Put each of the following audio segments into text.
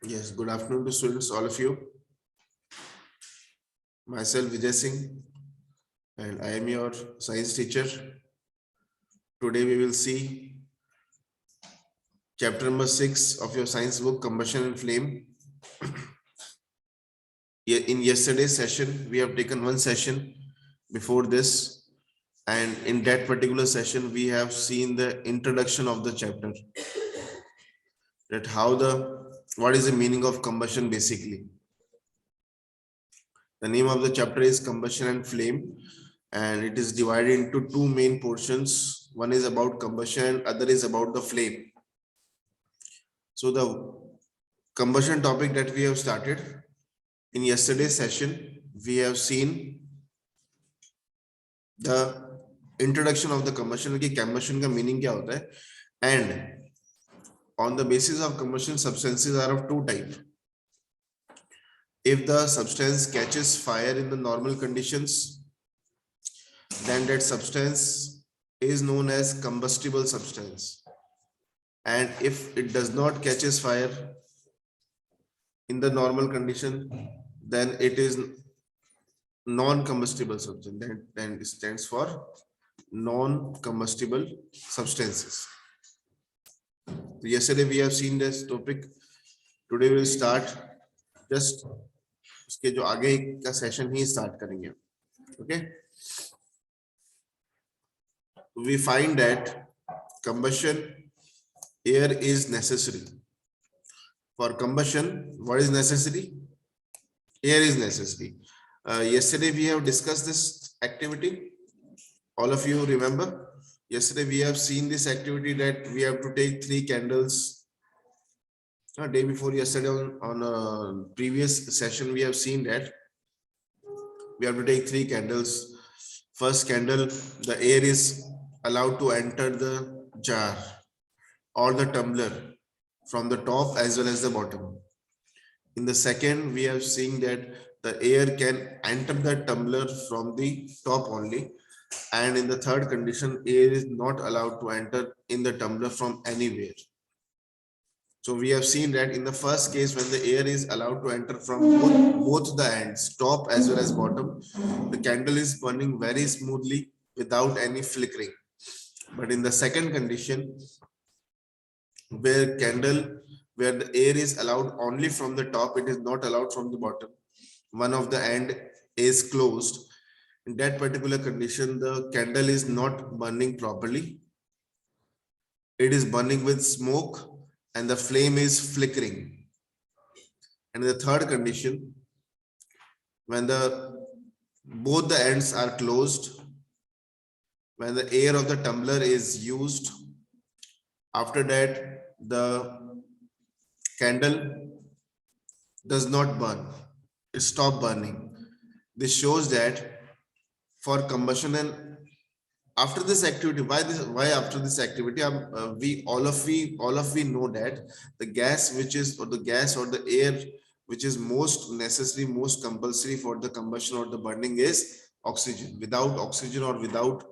Yes, good afternoon to students, all of you. Myself, Vijay Singh, and I am your science teacher. Today we will see chapter number 6 of your science book, Combustion and Flame. In yesterday's session, we have taken one session before this, and in that particular session, we have seen the introduction of the chapter. That what is the meaning of combustion basically. The name of the chapter is Combustion and Flame, and it is divided into two main portions. One is about combustion, other is about the flame. So the combustion topic that we have started in yesterday's session, we have seen the introduction of the combustion. कि combustion का meaning क्या होता है, and on the basis of combustion, substances are of two types. If the substance catches fire in the normal conditions, then that substance is known as combustible substance. And if it does not catches fire in the normal condition, then it is non-combustible substance. Then it stands for non-combustible substances. So yesterday we have seen this topic. Today we will start just उसके जो आगे का session ही start करेंगे. Okay. We find that combustion air is necessary. For combustion, what is necessary? Air is necessary. Yesterday we have discussed this activity. All of you remember? Yesterday we have seen this activity that we have to take 3 candles. Day before yesterday on a previous session we have seen that we have to take 3 candles. First candle, the air is allowed to enter the jar or the tumbler from the top as well as the bottom. In the second, we have seen that the air can enter the tumbler from the top only. And in the third condition, air is not allowed to enter in the tumbler from anywhere. So we have seen that in the first case, when the air is allowed to enter from both the ends, top as well as bottom, the candle is burning very smoothly without any flickering. But in the second condition, where the air is allowed only from the top, it is not allowed from the bottom. One of the end is closed. In that particular condition, the candle is not burning properly. It is burning with smoke and the flame is flickering. And in the third condition, when both the ends are closed, when the air of the tumbler is used, after that the candle does not burn, it stops burning. This shows that for combustion, and after this activity, why after this activity, we all of we know that the gas which is, or the gas or the air which is most necessary, most compulsory for the combustion or the burning is oxygen. Without oxygen or without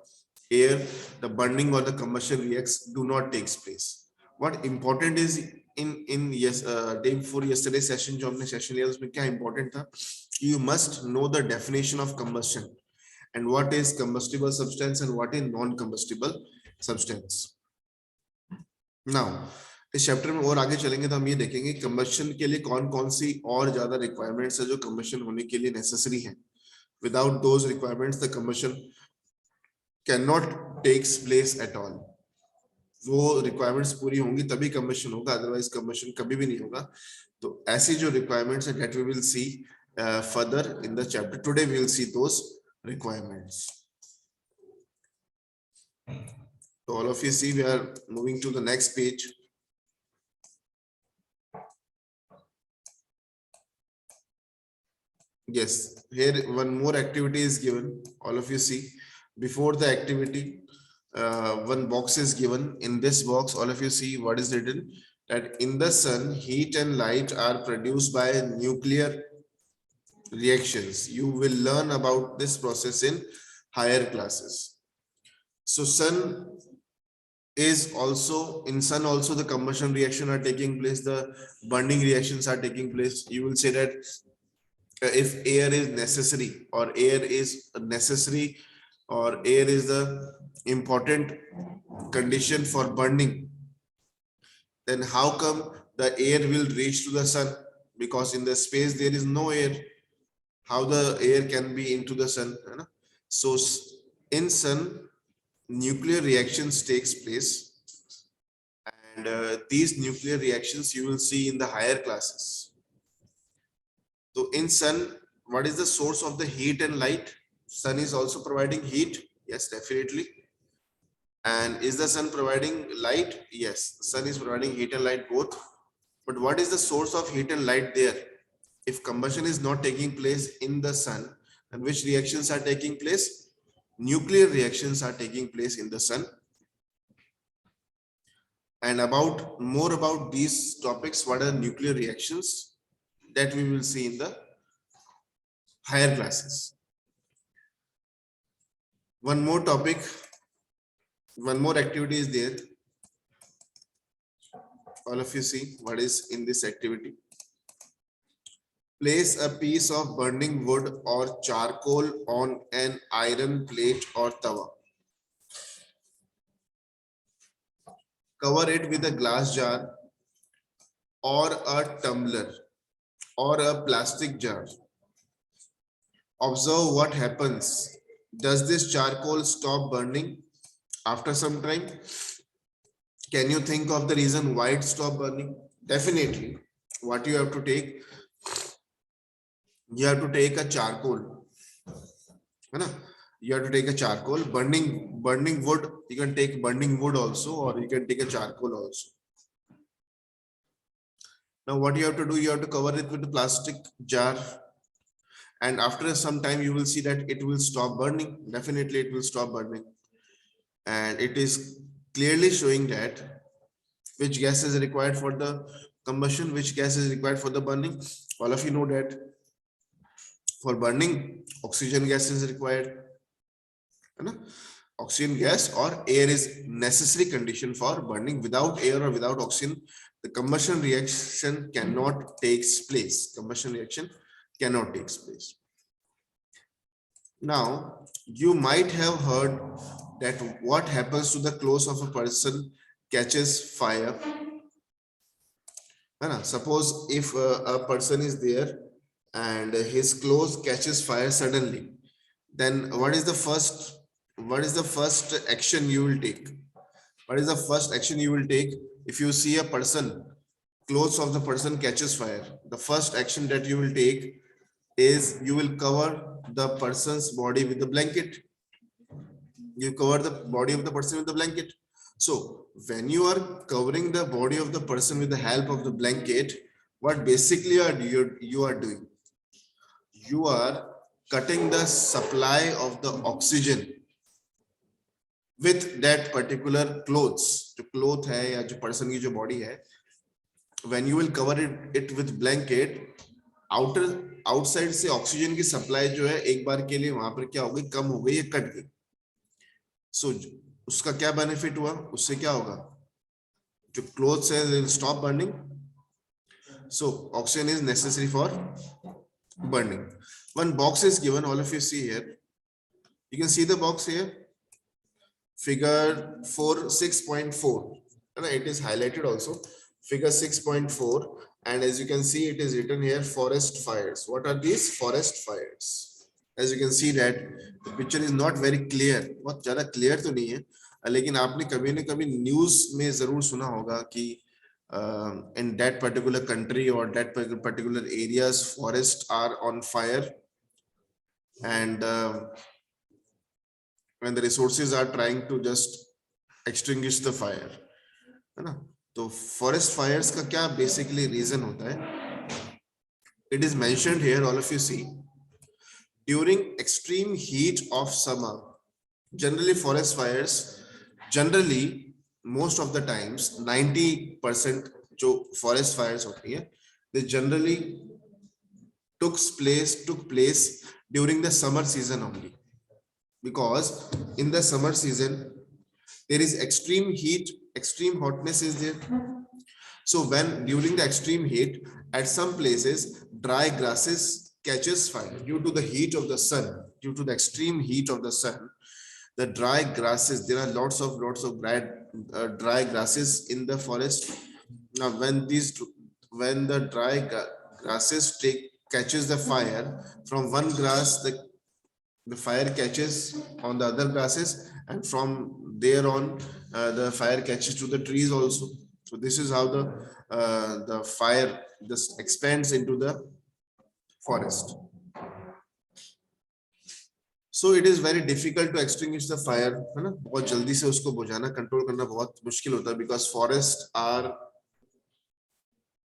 air, the burning or the combustion reacts do not takes place. What important is in day before yesterday session जो हमने session लिया उसमें क्या important था, you must know the definition of combustion and what is combustible substance and what is non-combustible substance. Now इस chapter में और आगे चलेंगे तो हम ये देखेंगे कंबस्शन के लिए कौन कौन सी और ज्यादा रिक्वायरमेंट्स है जो कंबस्शन होने के लिए नेसेसरी है. Without those requirements, the combustion cannot takes place at all. वो रिक्वायरमेंट्स पूरी होंगी तभी कंबस्शन होगा, अदरवाइज कंबस्शन कभी भी नहीं होगा. तो ऐसी जो रिक्वायरमेंट्स है that we will see further in the chapter. Today we will see those requirements. So all of you see, we are moving to the next page. Yes, here one more activity is given. All of you see, before the activity, one box is given. In this box, all of you see what is written, that in the sun, heat and light are produced by nuclear reactions. You will learn about this process in higher classes. So sun is also in sun also the combustion reaction are taking place, the burning reactions are taking place. You will say that if air is necessary or air is necessary or air is the important condition for burning, then how come the air will reach to the sun? Because in the space there is no air. How the air can be into the sun? है ना? So in sun, nuclear reactions takes place, and these nuclear reactions you will see in the higher classes. So in sun, what is the source of the heat and light? Sun is also providing heat. Yes, definitely. And is the sun providing light? Yes, the sun is providing heat and light both. But what is the source of heat and light there? If combustion is not taking place in the sun, and which reactions are taking place? Nuclear reactions are taking place in the sun. And about more about these topics, what are nuclear reactions, that we will see in the higher classes. One more topic, one more activity is there. All of you see what is in this activity. Place a piece of burning wood or charcoal on an iron plate or tawa. Cover it with a glass jar or a tumbler or a plastic jar. Observe what happens. Does this charcoal stop burning after some time? Can you think of the reason why it stopped burning? Definitely. What you have to take? You have to take a charcoal. You have to take a charcoal. Burning wood. You can take burning wood also, or you can take a charcoal also. Now, what you have to do? You have to cover it with a plastic jar, and after some time, you will see that it will stop burning. Definitely, it will stop burning, and it is clearly showing that which gas is required for the combustion, which gas is required for the burning. All of you know that for burning, oxygen gas is required. Oxygen gas or air is necessary condition for burning. Without air or without oxygen, the combustion reaction cannot take place. Combustion reaction cannot take place. Now, you might have heard that what happens to the clothes of a person catches fire. Suppose if a person is there and his clothes catches fire suddenly, then what is the first action you will take? What is the first action you will take if you see a person, clothes of the person catches fire? The first action that you will take is you will cover the person's body with the blanket. You cover the body of the person with the blanket. So when you are covering the body of the person with the help of the blanket, what basically you are doing? You are cutting the supply of the oxygen with that particular clothes. जो cloth है या जो person की जो body है, when you will cover it with blanket, outside से oxygen की supply जो है एक बार के लिए वहां पर क्या हो गई, कम हो गई, ये कट गई. So उसका क्या benefit हुआ? उससे क्या होगा? जो clothes है they will stop burning. So oxygen is necessary for burning. One box is given, all of you see here. You can see the box here. Figure 6.4. It is highlighted also. Figure 6.4. And as you can see, it is written here, forest fires. What are these? Forest fires. As you can see that the picture is not very clear. बहुत ज़्यादा clear तो नहीं है, लेकिन आपने कभी न कभी news में जरूर सुना होगा कि in that particular country or that particular areas, forests are on fire, and when the resources are trying to just extinguish the fire, है ना? तो forest fires का क्या basically reason होता है? It is mentioned here, all of you see. During extreme heat of summer, generally forest fires, generally most of the times 90% जो forest fires होती है, they generally took place during the summer season only, because in the summer season there is extreme heat, extreme hotness is there. So when during the extreme heat, at some places dry grasses catches fire due to the heat of the sun, due to the extreme heat of the sun. The dry grasses, there are lots of dry grasses in the forest. Now when the grasses catches the fire from one grass, the fire catches on the other grasses, and from there on the fire catches to the trees also. So this is how the fire just expands into the forest. So it is very difficult to extinguish the fire, है ना, बहुत जल्दी से उसको बुझाना, control करना बहुत मुश्किल होता है, because forests are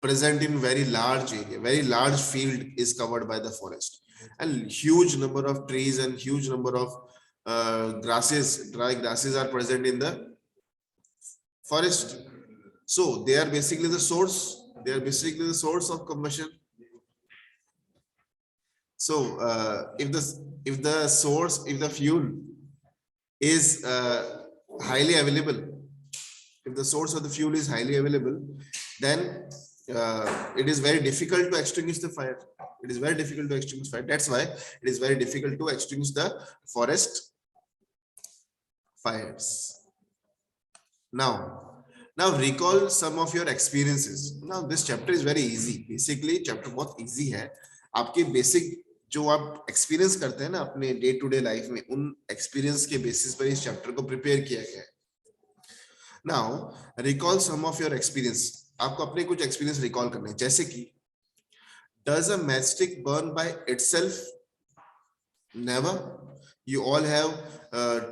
present in very large area, very large field is covered by the forest, and huge number of trees and huge number of grasses, dry grasses are present in the forest. So they are basically the source. They are basically the source of combustion. So if the fuel is highly available, if the source of the fuel is highly available, then it is very difficult to extinguish the fire. It is very difficult to extinguish fire. That's why it is very difficult to extinguish the forest fires. Now recall some of your experiences. Now this chapter is very easy. Basically chapter बहुत easy है. आपके basic जो आप experience करते हैं ना अपने day to day life में, उन experience के basis पर इस chapter को prepare किया गया है. Now recall some of your experience. आपको अपने कुछ experience recall करने हैं. जैसे कि does a matchstick burn by itself? Never. You all have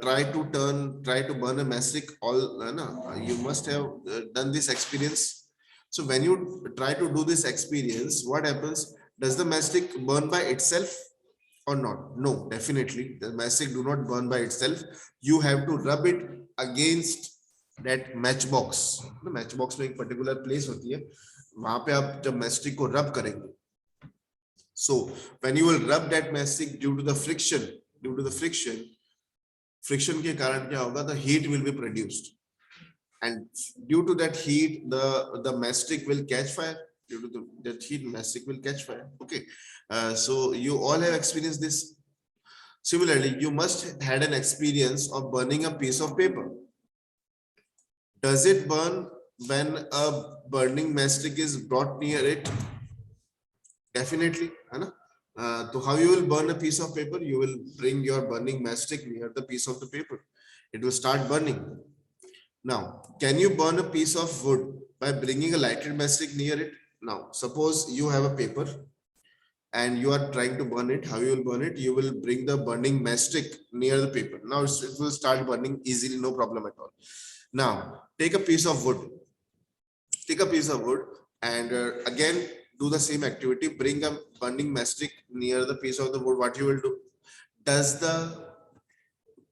tried to burn a matchstick. You must have done this experience. So when you try to do this experience, what happens? Does the matchstick burn by itself or not? No, definitely the matchstick do not burn by itself. You have to rub it against that matchbox. The matchbox में एक particular place होती है, वहां पे आप जब matchstick को rub करेंगे. So when you will rub that matchstick, due to the friction के कारण क्या होगा? The heat will be produced, and due to that heat, the matchstick will catch fire. Due to that heat, matchstick will catch fire. Okay, so you all have experienced this. Similarly, you must had an experience of burning a piece of paper. Does it burn when a burning matchstick is brought near it? Definitely, है ना? So how you will burn a piece of paper? You will bring your burning matchstick near the piece of the paper. It will start burning. Now, can you burn a piece of wood by bringing a lighted matchstick near it? Now, suppose you have a paper and you are trying to burn it. How you will burn it? You will bring the burning matchstick near the paper. Now it will start burning easily, no problem at all. Now, take a piece of wood. And again, do the same activity. Bring a burning matchstick near the piece of the wood. What you will do? Does the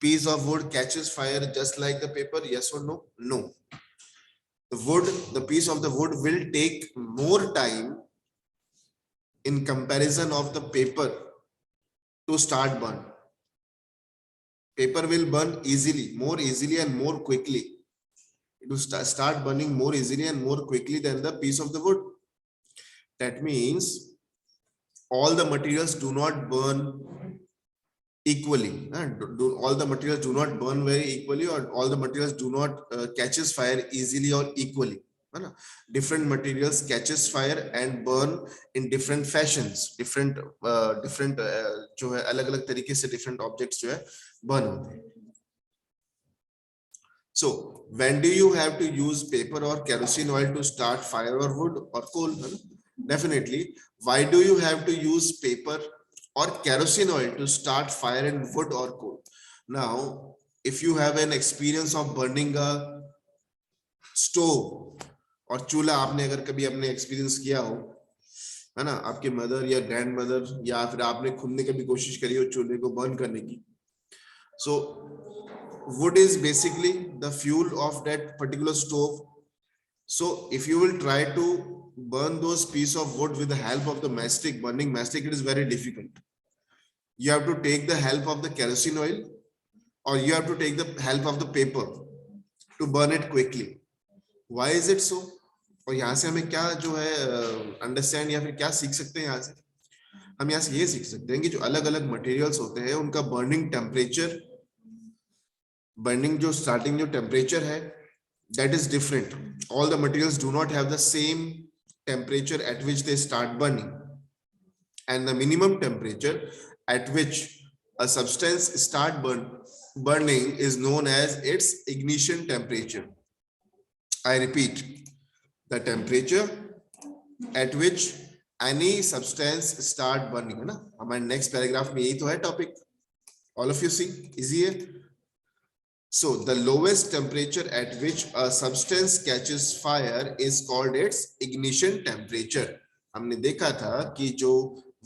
piece of wood catches fire just like the paper? Yes or no? No. The piece of the wood will take more time in comparison of the paper to start burn. Paper will burn more easily and more quickly. It will start burning more easily and more quickly than the piece of the wood. That means all the materials do not burn equally. All the materials do not burn very equally, or all the materials do not catches fire easily or equally. Different materials catches fire and burn in different fashions. Different जो है अलग-अलग तरीके से different objects जो है burn होते हैं. So when do you have to use paper or kerosene oil to start fire, or wood or coal? Definitely. Why do you have to use paper or kerosene oil to start fire in wood or coal? Now, if you have an experience of burning a stove और चूल्हा, आपने अगर कभी अपने experience किया हो, है ना, आपके मदर या ग्रैंड मदर, या फिर आपने खुद ने कभी कोशिश करी हो चूल्हे को बर्न करने की. So wood is basically the fuel of that particular stove. So if you will try to burn those piece of wood with the help of the matchstick, burning matchstick, it is very difficult. You have to take the help of the kerosene oil, or you have to take the help of the paper. to burn it quickly. Why is it so? और यहाँ से हमें क्या जो है understand या फिर क्या सीख सकते हैं यहाँ से? हम यहाँ से ये सीख सकते हैं कि जो अलग अलग मटेरियल्स होते हैं उनका बर्निंग टेम्परेचर, बर्निंग जो स्टार्टिंग जो टेम्परेचर है that is different. All the materials do not have the same temperature at which they start burning, and the minimum temperature at which a substance start burning is known as its ignition temperature. I repeat, the temperature at which any substance start burning, है ना? हमारे next paragraph में यही तो है topic. All of you see, easy है? So the lowest temperature at which a substance catches fire is called its ignition temperature. हमने देखा था कि जो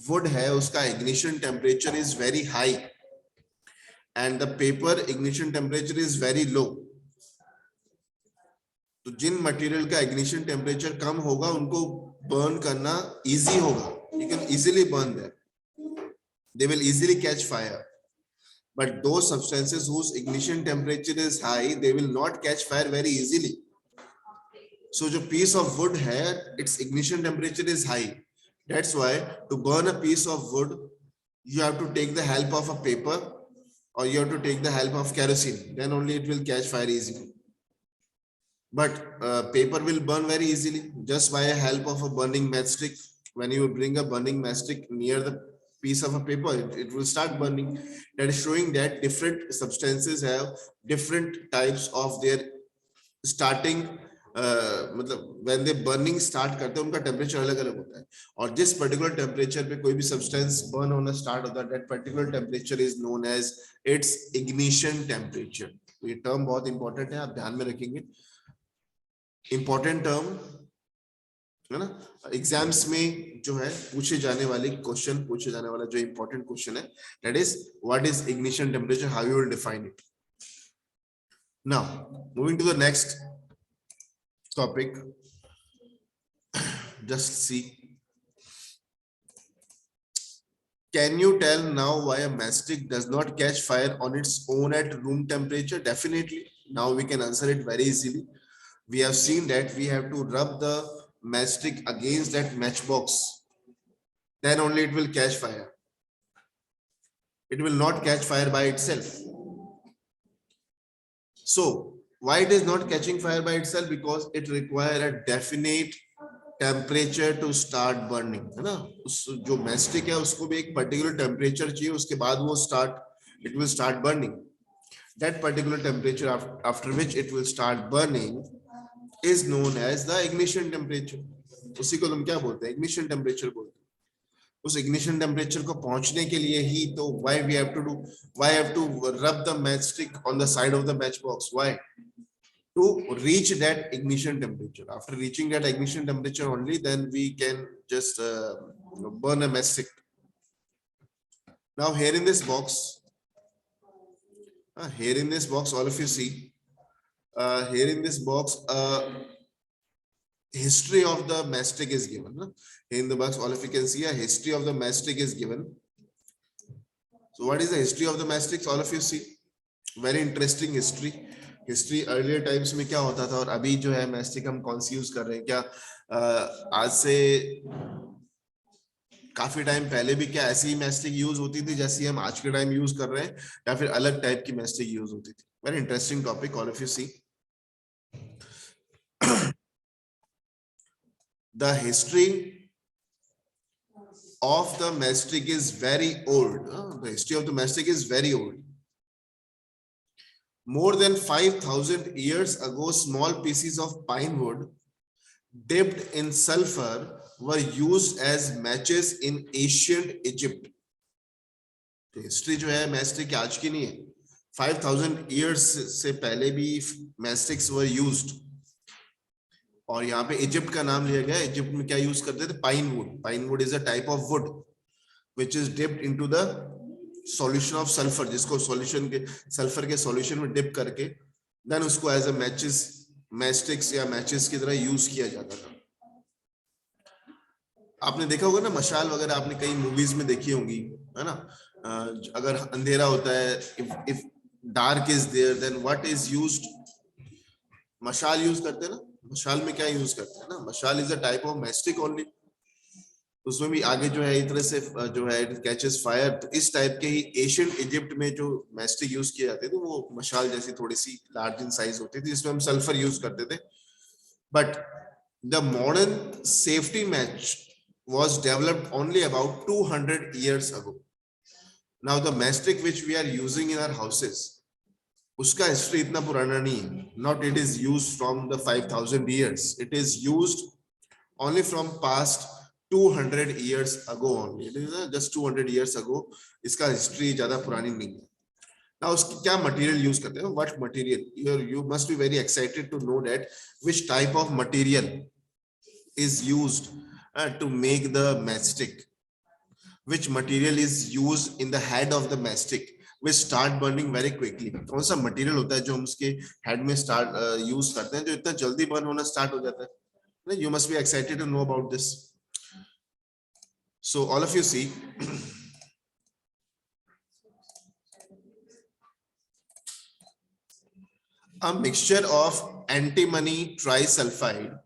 wood है उसका ignition temperature is very high and the paper ignition temperature is very low. तो जिन material का ignition temperature कम होगा उनको burn करना easy होगा. You can easily burn them. They will easily catch fire. But those substances whose ignition temperature is high, they will not catch fire very easily. So जो piece of wood है, its ignition temperature is high. That's why to burn a piece of wood, you have to take the help of a paper or you have to take the help of kerosene. Then only it will catch fire easily. But paper will burn very easily just by the help of a burning matchstick. When you bring a burning matchstick near the piece of a paper, it will start burning. That is showing that different substances have different types of their starting मतलब when they burning start करते हैं उनका temperature अलग अलग होता है और जिस पर्टिकुलर टेम्परेचर पे कोई भी सब्सटेंस बर्न होना स्टार्ट होता है that particular temperature is known as its ignition temperature. तो ये टर्म बहुत इंपॉर्टेंट है, आप ध्यान में रखेंगे. इंपॉर्टेंट टर्म है ना. एग्जाम्स में जो है पूछे जाने वाले क्वेश्चन, पूछे जाने वाला जो इंपॉर्टेंट क्वेश्चन है that is what is ignition temperature, how you will define it. Now moving to the next topic, just see, can you tell now why a matchstick does not catch fire on its own at room temperature? Definitely, now we can answer it very easily. We have seen that we have to rub the matchstick against that matchbox, then only it will catch fire. It will not catch fire by itself. So why it is not catching fire by itself? Because it requires a definite temperature to start burning, है ना. उस जो matchstick है उसको भी एक particular temperature चाहिए, उसके बाद वो it will start burning. That particular temperature after which it will start burning is known as the ignition temperature. उसी को तुम क्या बोलते हैं? ignition temperature बोलते हैं. उस ignition temperature को पहुंचने के लिए ही तो why have to rub the matchstick on the side of the matchbox? Why? To reach that ignition temperature. After reaching that ignition temperature only, then we can just burn a matchstick. Now here in this box, all of you see, here in this box, history of the matchstick is given. In the box, all of you can see a history of the matchstick is given. So what is the history of the matchsticks? All of you see, very interesting history. History earlier times में क्या होता था और अभी जो है mastic हम कौन सी यूज कर रहे हैं. क्या आज से काफी टाइम पहले भी क्या ऐसी ही मैस्टिक यूज होती थी जैसी हम आज के टाइम यूज कर रहे हैं, या फिर अलग टाइप की मैस्टिक यूज होती थी? Very interesting topic, all of you see. The history of the mastic is very old. The history of the mastic is very old. More than 5,000 years ago, small pieces of pine wood dipped in sulfur were used as matches in ancient Egypt. History जो है mastic की आज की नहीं है. 5,000 years से पहले भी मैस्टिक्स were used. और यहाँ पे इजिप्ट का नाम लिया गया. इजिप्ट में क्या यूज करते थे? Pine would. Pine would is a type of would which is dipped into the solution of sulphur, जिसको सॉल्यूशन के सल्फर के सॉल्यूशन में डिप करके देन उसको एज अ मैचेस, मैस्टिक्स या मैचेस की तरह यूज किया जाता था. आपने देखा होगा ना मशाल वगैरह, आपने कई मूवीज में देखी होंगी, है ना. अगर अंधेरा होता है, if dark is there, then what is used? मशाल यूज करते हैं ना, मशाल में क्या यूज करते हैं ना, मशाल is a type of mastic only, उसमें भी आगे जो है एक तरह से जो है इट कैचेस फायर, तो इस टाइप के ही एशियंट इजिप्ट में जो मैस्टिक यूज किए जाते थे वो मशाल जैसी थोड़ी सी लार्ज इन साइज होती थी, जिसमें हम सल्फर यूज करते थे. But the modern safety match was developed only about 200 years ago. Now the mastic which we are using in our houses, उसका हिस्ट्री इतना पुराना नहीं है. Not it is used from the 5000 years. It is used only from past 200 years ago only. It is just 200 years ago. इसका history ज्यादा पुरानी नहीं है. Now उसकी क्या मटेरियल यूज करते हैं? What material? You must be very excited to know that which type of material is used to make the mastic. Which material is used in the head of the mastic which start burning very quickly? कौन सा material होता है जो हम उसके head में start use करते हैं जो इतना जल्दी बर्न होना स्टार्ट हो जाता है? You must be excited to know about this. So all of you see, a mixture of antimony trisulfide,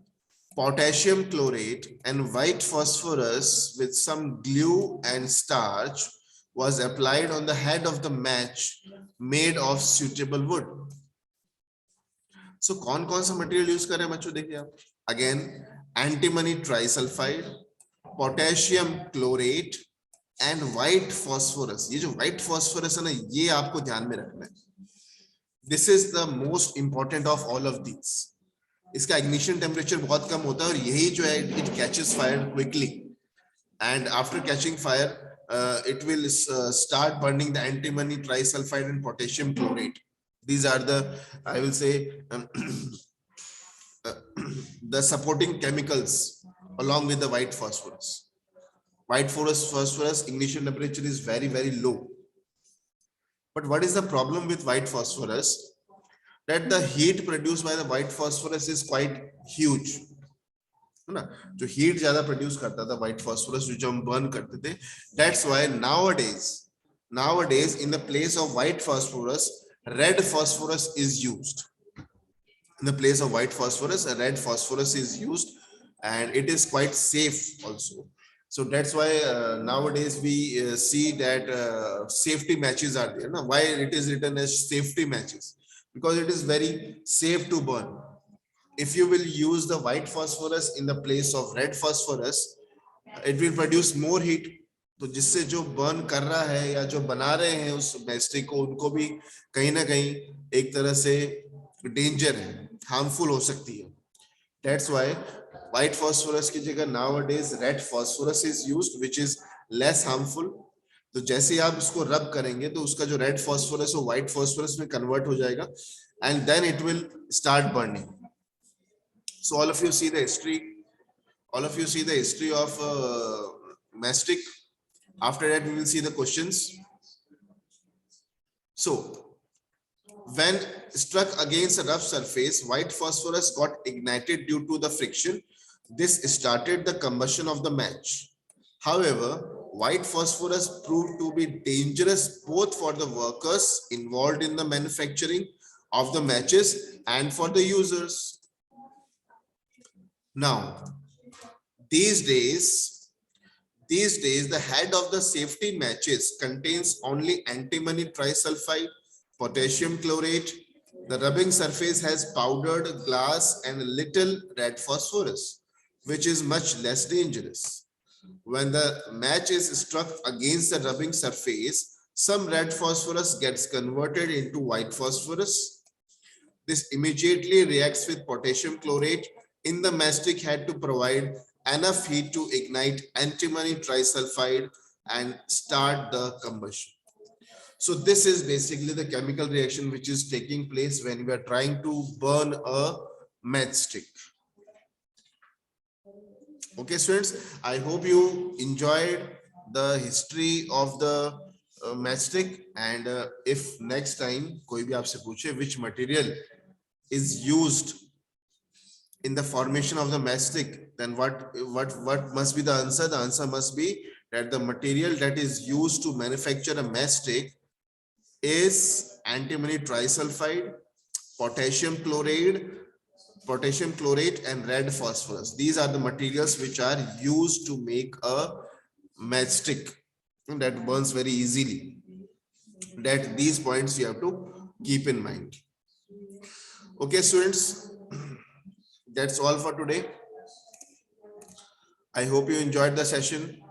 potassium chlorate and white phosphorus with some glue and starch was applied on the head of the match made of suitable wood. So कौन सा material use कर रहे हैं बच्चों? देखिए आप, again antimony trisulfide, potassium chlorate and white phosphorus. ये जो white phosphorus है ना, ये आपको ध्यान में रखना है. This is the most important of all of these. इसका ignition temperature बहुत कम होता है और यही जो है it catches fire quickly, and after catching fire it will start burning the antimony trisulfide and potassium chlorate. These are the, I will say, the supporting chemicals along with the white phosphorus. White phosphorus ignition temperature is very low. But what is the problem with white phosphorus? That the heat produced by the white phosphorus is quite huge. है ना, जो heat ज्यादा produce करता था white phosphorus जो हम burn करते थे. That's why nowadays in the place of white phosphorus, red phosphorus is used. In the place of white phosphorus, a red phosphorus is used, and it is quite safe also. So that's why nowadays we see that safety matches are there. Now, why it is written as safety matches? Because it is very safe to burn. If you will use the white phosphorus in the place of red phosphorus, it will produce more heat. तो जिससे जो burn कर रहा है या जो बना रहे हैं उस मैस्टिक को, उनको भी कहीं ना कहीं एक तरह से डेंजर है, हार्मफुल हो सकती है. That's why white phosphorus की जगह nowadays red phosphorus is used, which is less harmful. तो जैसे ही आप उसको रब करेंगे तो उसका जो रेड फॉस्फोरस वो व्हाइट फॉस्फोरस में कन्वर्ट हो जाएगा, and then it will start burning. So all of you see the history. All of you see the history of mastic. After that, we will see the questions. So, when struck against a rough surface, white phosphorus got ignited due to the friction. This started the combustion of the match. However, white phosphorus proved to be dangerous both for the workers involved in the manufacturing of the matches and for the users. Now, these days, the head of the safety matches contains only antimony trisulfide, potassium chlorate. The rubbing surface has powdered glass and little red phosphorus, which is much less dangerous. When the match is struck against the rubbing surface, some red phosphorus gets converted into white phosphorus. This immediately reacts with potassium chlorate in the mastic head to provide enough heat to ignite antimony trisulfide and start the combustion. So this is basically the chemical reaction which is taking place when we are trying to burn a matchstick. Okay, students, I hope you enjoyed the history of the matchstick, and if next time कोई भी आपसे पूछे which material is used in the formation of the matchstick, then what must be the answer? The answer must be that the material that is used to manufacture a matchstick is antimony trisulfide, potassium chloride, potassium chlorate and red phosphorus. These are the materials which are used to make a matchstick that burns very easily. That these points you have to keep in mind. Okay, students, that's all for today. I hope you enjoyed the session.